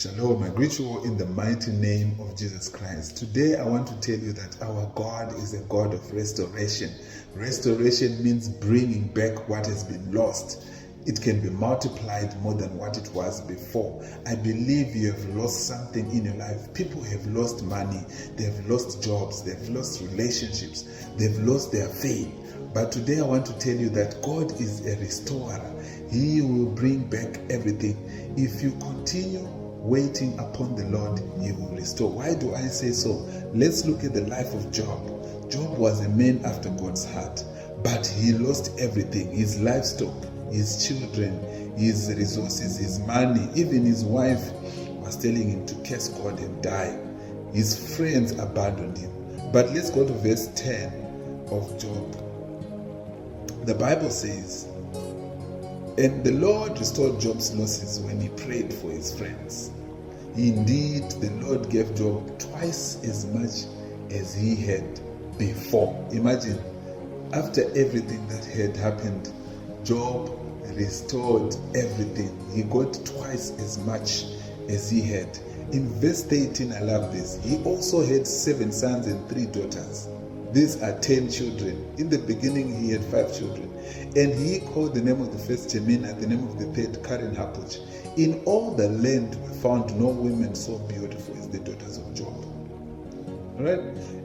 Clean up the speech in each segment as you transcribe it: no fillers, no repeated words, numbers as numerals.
Shalom, I greet you all in the mighty name of Jesus Christ. Today I want to tell you that our God is a God of restoration. Restoration means bringing back what has been lost. It can be multiplied more than what it was before. I believe you have lost something in your life. People have lost money, they have lost jobs, they have lost relationships, they've lost their faith. But today I want to tell you that God is a restorer. He will bring back everything. If you continue waiting upon the Lord, He will restore. Why do I say so? Let's look at the life of Job. Job was a man after God's heart, but he lost everything: his livestock, his children, his resources, his money. Even his wife was telling him to curse God and die. His friends abandoned him. But let's go to verse 10 of Job. The Bible says, "And the Lord restored Job's losses when he prayed for his friends. Indeed, the Lord gave Job twice as much as he had before." Imagine, after everything that had happened, Job restored everything. He got twice as much as he had. In verse 13, I love this. He also had 7 sons and 3 daughters. These are 10 children. In the beginning, he had 5 children. And he called the name of the first Jemina, the name of the third Karen Hapuch. In all the land we found no women so beautiful as the daughters of Job. Alright?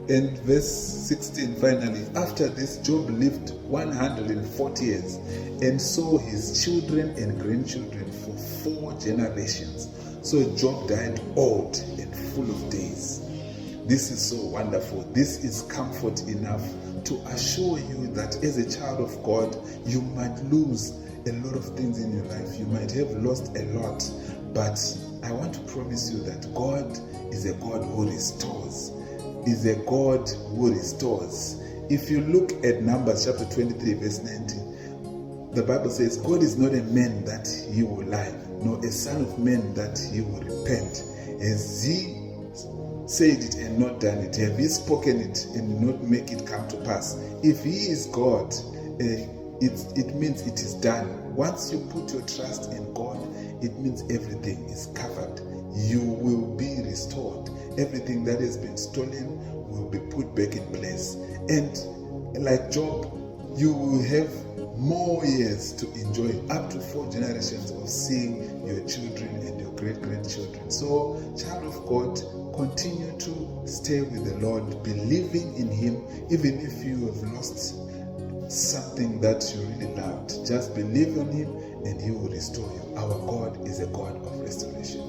And verse 16, finally, after this, Job lived 140 years and saw his children and grandchildren for 4 generations. So Job died old and full of days. This is so wonderful. This is comfort enough to assure you that as a child of God, you might lose a lot of things in your life. You might have lost a lot, but I want to promise you that God is a God who restores. Is a God who restores. If you look at Numbers chapter 23, verse 19, the Bible says, "God is not a man that he will lie, nor a son of man that he will repent. Has he said it and not done it? Have he spoken it and not make it come to pass?" If he is God, it means it is done. Once you put your trust in God, it means everything is covered. You will be restored. Everything that has been stolen will be put back in place. And like Job, you will have more years to enjoy, up to 4 generations of seeing your children and your great-grandchildren. So, child of God, continue to stay with the Lord, believing in Him, even if you have lost something that you really loved. Just believe in Him and He will restore you. Our God is a God of restoration.